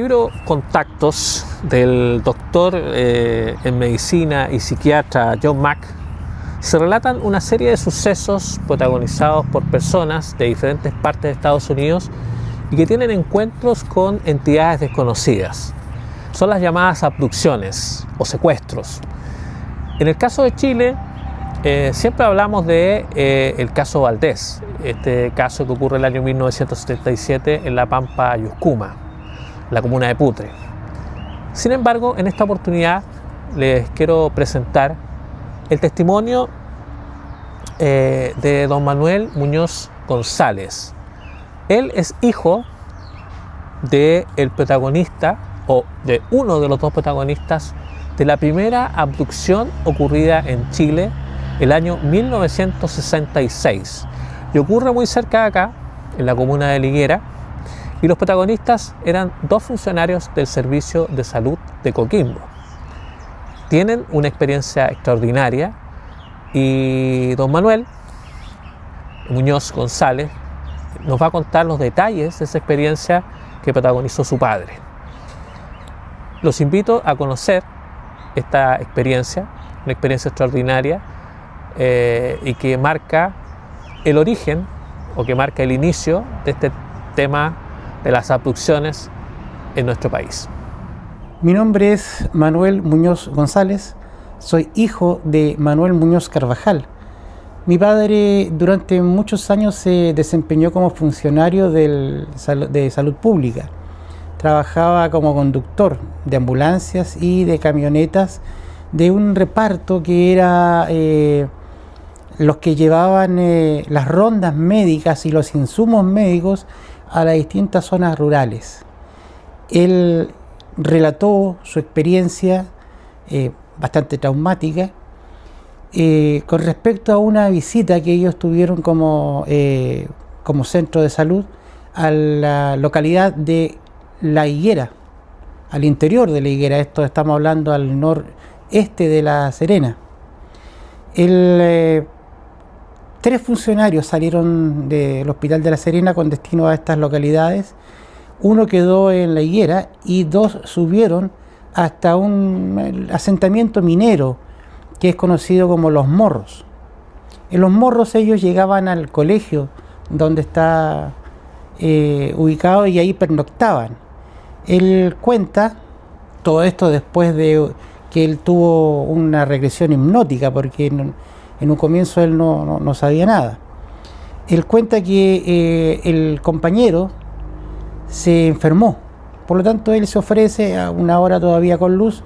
libro Contactos del doctor en medicina y psiquiatra John Mack se relatan una serie de sucesos protagonizados por personas de diferentes partes de Estados Unidos y que tienen encuentros con entidades desconocidas. Son las llamadas abducciones o secuestros. En el caso de Chile, siempre hablamos de el caso Valdés, este caso que ocurre en el año 1977 en La Pampa, Yuscuma, la comuna de Putre. Sin embargo, en esta oportunidad les quiero presentar el testimonio de don Manuel Muñoz González. Él es hijo del protagonista, o de uno de los dos protagonistas, de la primera abducción ocurrida en Chile el año 1966. Y ocurre muy cerca de acá, en la comuna de Liguera, y los protagonistas eran dos funcionarios del Servicio de Salud de Coquimbo. Tienen una experiencia extraordinaria y don Manuel Muñoz González nos va a contar los detalles de esa experiencia que protagonizó su padre. Los invito a conocer esta experiencia, una experiencia extraordinaria y que marca el origen o que marca el inicio de este tema de las abducciones en nuestro país. Mi nombre es Manuel Muñoz González, soy hijo de Manuel Muñoz Carvajal. Mi padre durante muchos años se desempeñó como funcionario de salud pública. Trabajaba como conductor de ambulancias y de camionetas de un reparto que era los que llevaban las rondas médicas y los insumos médicos a las distintas zonas rurales. Él relató su experiencia bastante traumática con respecto a una visita que ellos tuvieron como centro de salud a la localidad de La Higuera, al interior de La Higuera. Esto estamos hablando al noreste de La Serena. Tres funcionarios salieron del Hospital de La Serena con destino a estas localidades. Uno quedó en La Higuera y dos subieron hasta un asentamiento minero que es conocido como Los Morros. En Los Morros ellos llegaban al colegio donde está ubicado y ahí pernoctaban. Él cuenta todo esto después de que él tuvo una regresión hipnótica, porque en un comienzo él no sabía nada. Él cuenta que el compañero se enfermó, por lo tanto él se ofrece a una hora todavía con luz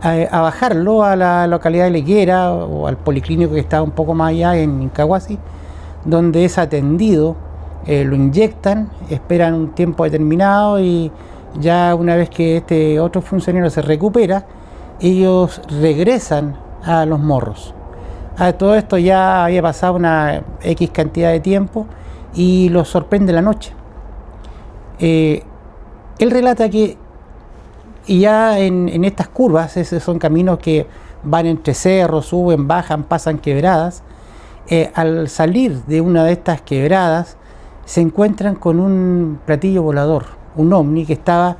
a bajarlo a la localidad de Leguera o al policlínico que estaba un poco más allá en Incahuasi, donde es atendido, lo inyectan, esperan un tiempo determinado y ya una vez que este otro funcionario se recupera, ellos regresan a Los Morros. A todo esto ya había pasado una X cantidad de tiempo y los sorprende la noche. Él relata que ya en estas curvas, esos son caminos que van entre cerros, suben, bajan, pasan quebradas, al salir de una de estas quebradas se encuentran con un platillo volador, un ovni que estaba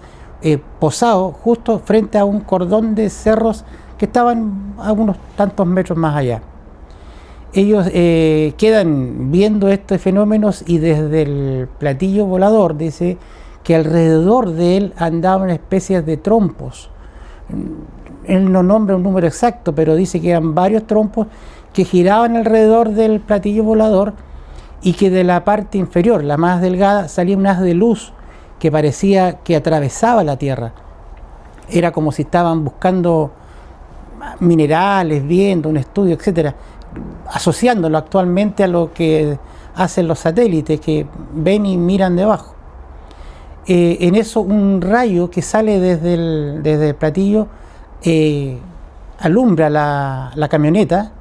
posado justo frente a un cordón de cerros que estaban a unos tantos metros más allá. Ellos quedan viendo estos fenómenos y desde el platillo volador dice que alrededor de él andaban especies de trompos. Él no nombra un número exacto, pero dice que eran varios trompos que giraban alrededor del platillo volador y que de la parte inferior, la más delgada, salía un haz de luz que parecía que atravesaba la Tierra. Era como si estaban buscando minerales, viendo un estudio, etcétera, asociándolo actualmente a lo que hacen los satélites que ven y miran debajo. En eso un rayo que sale desde el platillo alumbra la camioneta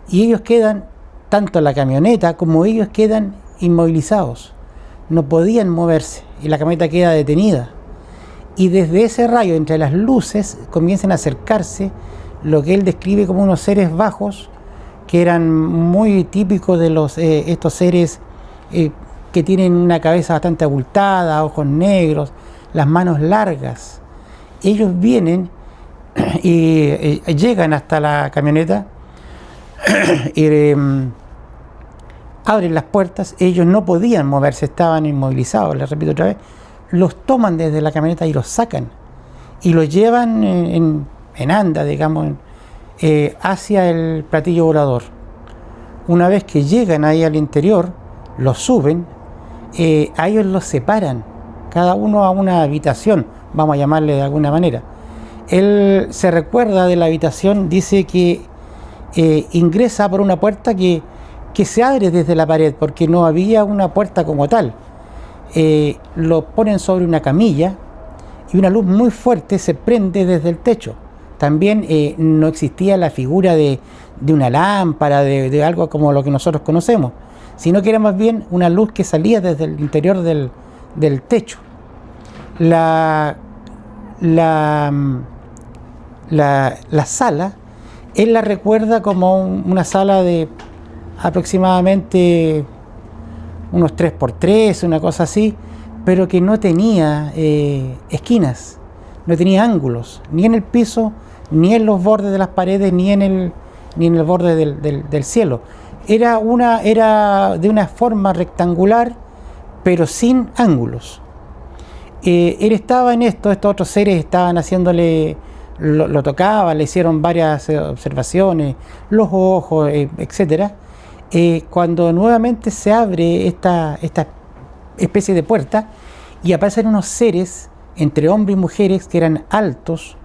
y ellos quedan, tanto la camioneta como ellos quedan inmovilizados, no podían moverse y la camioneta queda detenida. Y desde ese rayo, entre las luces, comienzan a acercarse lo que él describe como unos seres bajos que eran muy típicos de estos seres que tienen una cabeza bastante abultada, ojos negros, las manos largas. Ellos vienen y llegan hasta la camioneta y abren las puertas. Ellos no podían moverse, estaban inmovilizados, les repito otra vez. Los toman desde la camioneta y los sacan y los llevan en anda, digamos, hacia el platillo volador. Una vez que llegan ahí al interior, los suben, a ellos los separan, cada uno a una habitación, vamos a llamarle de alguna manera. Él se recuerda de la habitación, dice que ingresa por una puerta que se abre desde la pared, porque no había una puerta como tal. Lo ponen sobre una camilla y una luz muy fuerte se prende desde el techo. También no existía la figura de una lámpara, de algo como lo que nosotros conocemos, sino que era más bien una luz que salía desde el interior del techo. La sala, él la recuerda como una sala de aproximadamente unos 3x3, una cosa así, pero que no tenía esquinas, no tenía ángulos, ni en el piso, ni en los bordes de las paredes, ni en el borde del cielo. Era de una forma rectangular, pero sin ángulos. Él estaba en estos otros seres estaban haciéndole, lo tocaban, le hicieron varias observaciones, los ojos, etcétera. Cuando nuevamente se abre esta especie de puerta y aparecen unos seres entre hombres y mujeres que eran altos,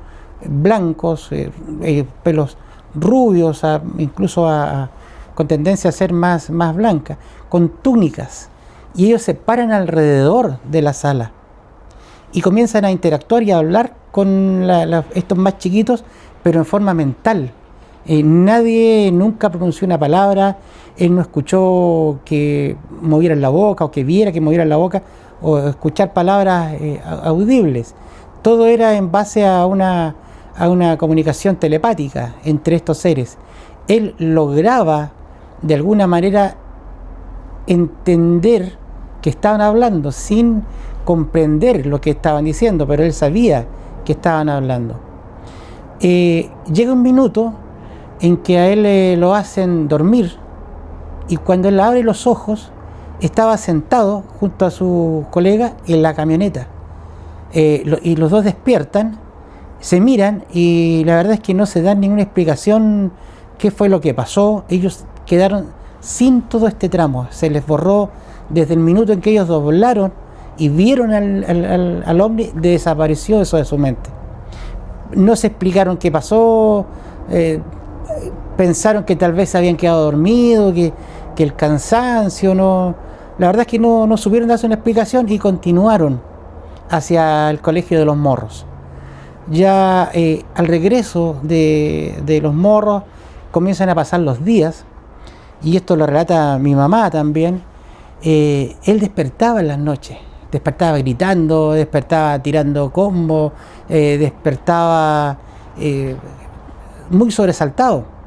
blancos, pelos rubios, incluso con tendencia a ser más blanca, con túnicas, y ellos se paran alrededor de la sala y comienzan a interactuar y a hablar con estos más chiquitos, pero en forma mental. Nadie nunca pronunció una palabra, él no escuchó que movieran la boca o que viera que movieran la boca o escuchar palabras audibles. Todo era en base a una comunicación telepática entre estos seres. Él lograba de alguna manera entender que estaban hablando sin comprender lo que estaban diciendo, pero él sabía que estaban hablando. Llega un minuto en que a él lo hacen dormir y cuando él abre los ojos estaba sentado junto a su colega en la camioneta, y los dos despiertan, se miran y la verdad es que no se dan ninguna explicación qué fue lo que pasó. Ellos quedaron sin todo este tramo, se les borró desde el minuto en que ellos doblaron y vieron al hombre, desapareció eso de su mente. No se explicaron qué pasó, pensaron que tal vez se habían quedado dormidos, que el cansancio, no, la verdad es que no supieron darse una explicación y continuaron hacia el colegio de los morros. Ya al regreso de los morros comienzan a pasar los días, y esto lo relata mi mamá también. Él despertaba en las noches, despertaba gritando, despertaba tirando combos, despertaba muy sobresaltado.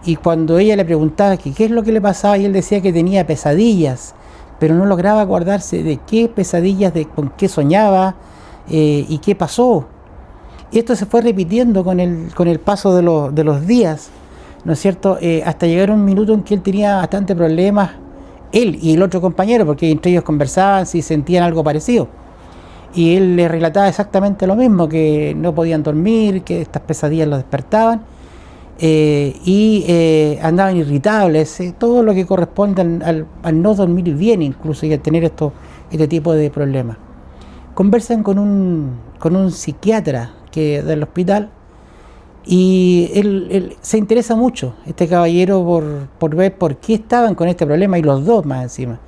Y cuando ella le preguntaba qué es lo que le pasaba, y él decía que tenía pesadillas, pero no lograba acordarse de qué pesadillas, con qué soñaba y qué pasó. Y esto se fue repitiendo con el paso de los días, ¿no es cierto? Hasta llegar a un minuto en que él tenía bastante problemas, él y el otro compañero, porque entre ellos conversaban si sentían algo parecido. Y él les relataba exactamente lo mismo, que no podían dormir, que estas pesadillas los despertaban, y andaban irritables, todo lo que corresponde al no dormir bien, incluso, y a tener este tipo de problemas. Conversan con un psiquiatra del hospital, y él se interesa mucho, este caballero, por ver por qué estaban con este problema, y los dos más encima.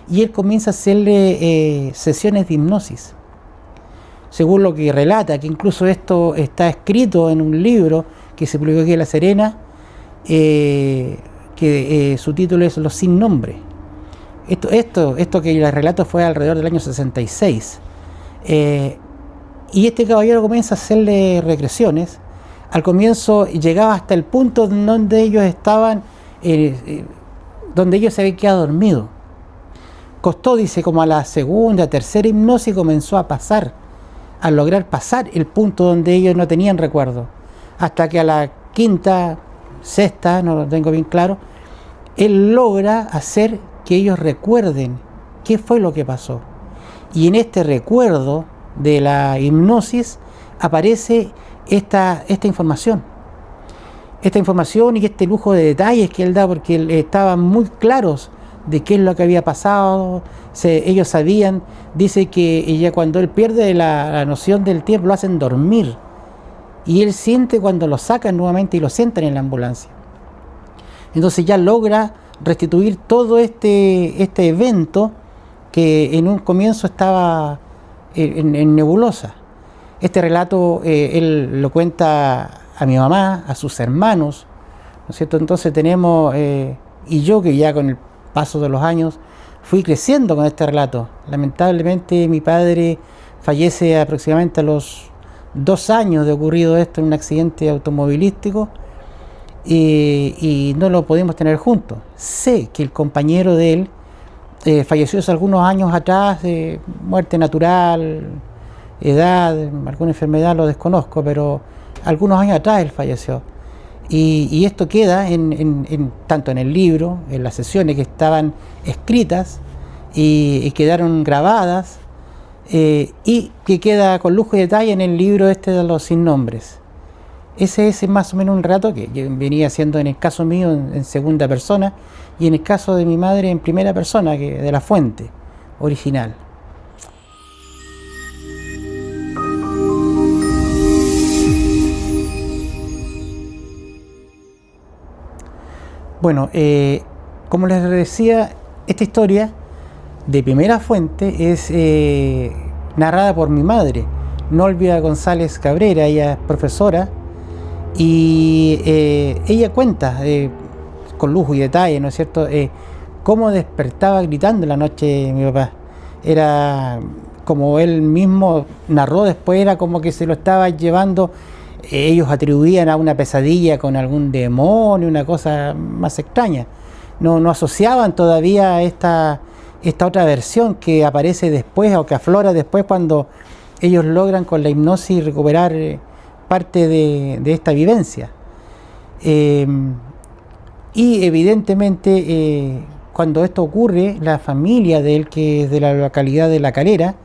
Y él comienza a hacerle sesiones de hipnosis, según lo que relata, que incluso esto está escrito en un libro que se publicó aquí en La Serena, que su título es Los Sin Nombre. Esto que les relato fue alrededor del año 66. Y este caballero comienza a hacerle regresiones. Al comienzo llegaba hasta el punto donde ellos estaban, donde ellos se habían quedado dormidos. Costó, dice, como a la segunda, tercera hipnosis comenzó a pasar a lograr pasar el punto donde ellos no tenían recuerdo, hasta que a la quinta, sexta, no lo tengo bien claro, él logra hacer que ellos recuerden qué fue lo que pasó. Y en este recuerdo de la hipnosis aparece esta información. Esta información y este lujo de detalles que él da, porque estaban muy claros de qué es lo que había pasado. Ellos sabían, dice que ella, cuando él pierde la noción del tiempo, lo hacen dormir. Y él siente cuando lo sacan nuevamente y lo sientan en la ambulancia. Entonces ya logra restituir todo este evento que en un comienzo estaba en nebulosa. Este relato él lo cuenta a mi mamá, a sus hermanos, ¿no es cierto? Entonces tenemos, y yo que ya con el paso de los años fui creciendo con este relato. Lamentablemente mi padre fallece aproximadamente a los 2 años de ocurrido esto en un accidente automovilístico, y no lo pudimos tener juntos. Sé que el compañero de él falleció hace algunos años atrás de muerte natural, edad, alguna enfermedad, lo desconozco, pero algunos años atrás él falleció. Y esto queda tanto en el libro, en las sesiones que estaban escritas y quedaron grabadas, y que queda con lujo y detalle en el libro este de los sin nombres. Ese es más o menos un relato que venía haciendo en el caso mío en segunda persona, y en el caso de mi madre en primera persona, de la fuente original. Bueno, como les decía, esta historia de primera fuente es narrada por mi madre, Nolvia González Cabrera. Ella es profesora y ella cuenta con lujo y detalle, ¿no es cierto?, cómo despertaba gritando en la noche mi papá. Era, como él mismo narró después, era como que se lo estaba llevando. Ellos atribuían a una pesadilla con algún demonio, una cosa más extraña. No asociaban todavía esta otra versión que aparece después, o que aflora después, cuando ellos logran con la hipnosis recuperar parte de esta vivencia. Y evidentemente cuando esto ocurre, la familia de él, que es de la localidad de La Calera,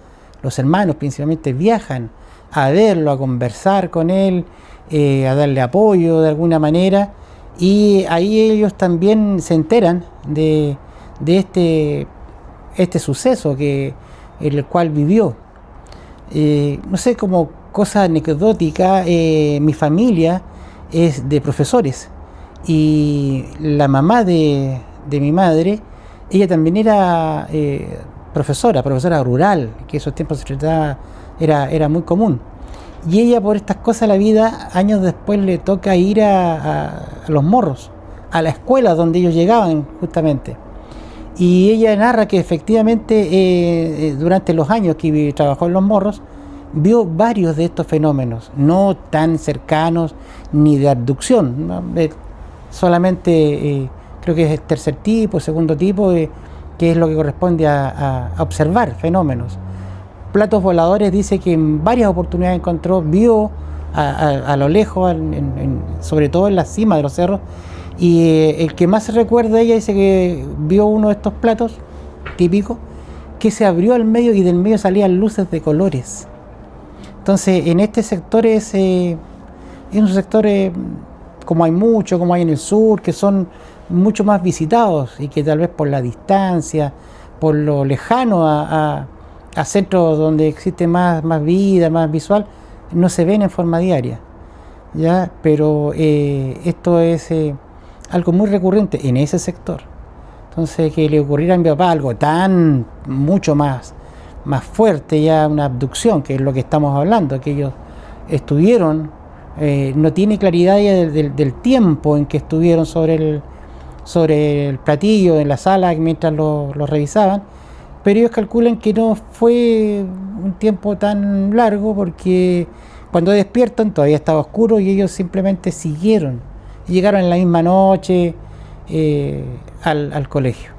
los hermanos principalmente, viajan a verlo, a conversar con él, a darle apoyo de alguna manera, y ahí ellos también se enteran de este suceso el cual vivió. No sé, como cosa anecdótica, mi familia es de profesores, y la mamá de mi madre, ella también era profesora rural, que esos tiempos se trataba, era muy común. Y ella, por estas cosas de la vida, años después le toca ir a Los Morros, a la escuela donde ellos llegaban justamente. Y ella narra que efectivamente durante los años que trabajó en Los Morros, vio varios de estos fenómenos, no tan cercanos ni de abducción, ¿no? Solamente creo que es el tercer tipo, segundo tipo, que es lo que corresponde a observar fenómenos. Platos voladores, dice que en varias oportunidades vio a lo lejos, sobre todo en la cima de los cerros, y el que más se recuerda, ella dice que vio uno de estos platos típicos que se abrió al medio y del medio salían luces de colores. Entonces en este sector es un sector, como hay mucho, como hay en el sur, que son mucho más visitados, y que tal vez por la distancia, por lo lejano a centros donde existe más vida, más visual, no se ven en forma diaria, ¿ya? Pero esto es algo muy recurrente en ese sector. Entonces, que le ocurriera a mi papá algo mucho más fuerte, ya una abducción, que es lo que estamos hablando, que ellos estuvieron, no tiene claridad ya del tiempo en que estuvieron sobre el platillo, en la sala, mientras lo revisaban, pero ellos calculan que no fue un tiempo tan largo, porque cuando despiertan todavía estaba oscuro y ellos simplemente siguieron. Llegaron en la misma noche al colegio.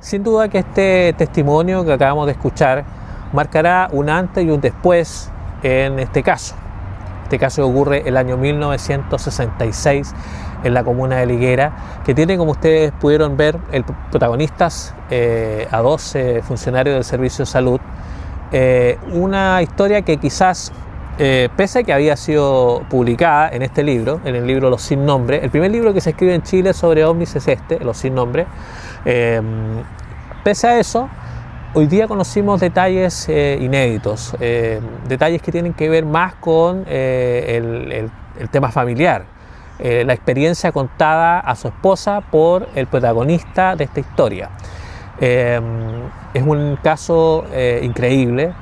Sin duda que este testimonio que acabamos de escuchar marcará un antes y un después en este caso. Este caso que ocurre el año 1966 en la comuna de Liguera, que tiene, como ustedes pudieron ver, protagonistas a 12 funcionarios del Servicio de Salud. Una historia que quizás, pese a que había sido publicada en este libro, en el libro Los Sin Nombre, el primer libro que se escribe en Chile sobre ovnis es este, Los Sin Nombre, pese a eso, hoy día conocimos detalles inéditos, detalles que tienen que ver más con el tema familiar, la experiencia contada a su esposa por el protagonista de esta historia. Es un caso increíble,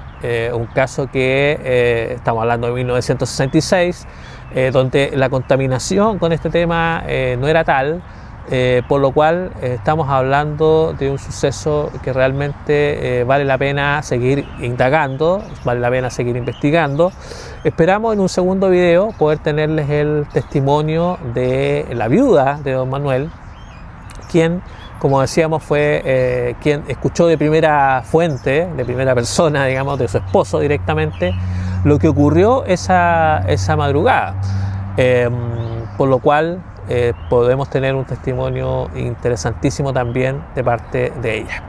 un caso que estamos hablando de 1966, donde la contaminación con este tema no era tal. Por lo cual estamos hablando de un suceso que realmente vale la pena seguir indagando, vale la pena seguir investigando. Esperamos en un segundo video poder tenerles el testimonio de la viuda de don Manuel, quien, como decíamos, fue quien escuchó de primera fuente, de primera persona, digamos, de su esposo directamente, lo que ocurrió esa madrugada. Por lo cual podemos tener un testimonio interesantísimo también de parte de ella.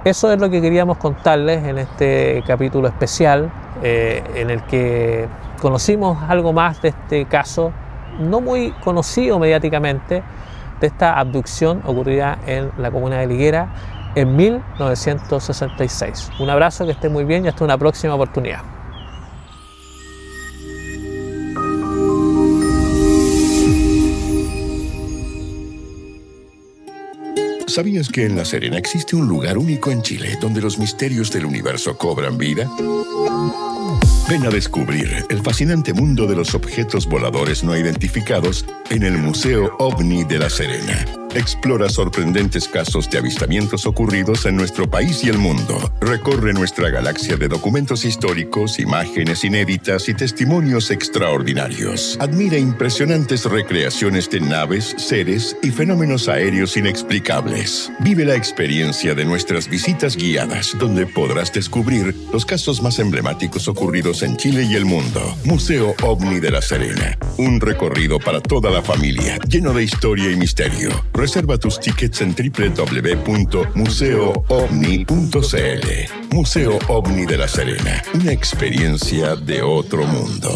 Eso es lo que queríamos contarles en este capítulo especial, en el que conocimos algo más de este caso, no muy conocido mediáticamente, de esta abducción ocurrida en la comuna de Liguera en 1966. Un abrazo, que estén muy bien y hasta una próxima oportunidad. ¿Sabías que en La Serena existe un lugar único en Chile donde los misterios del universo cobran vida? Ven a descubrir el fascinante mundo de los objetos voladores no identificados en el Museo OVNI de La Serena. Explora sorprendentes casos de avistamientos ocurridos en nuestro país y el mundo. Recorre nuestra galaxia de documentos históricos, imágenes inéditas y testimonios extraordinarios. Admira impresionantes recreaciones de naves, seres y fenómenos aéreos inexplicables. Vive la experiencia de nuestras visitas guiadas, donde podrás descubrir los casos más emblemáticos ocurridos en Chile y el mundo. Museo OVNI de La Serena. Un recorrido para toda la familia, lleno de historia y misterio. Reserva tus tickets en www.museoovni.cl. Museo OVNI de La Serena. Una experiencia de otro mundo.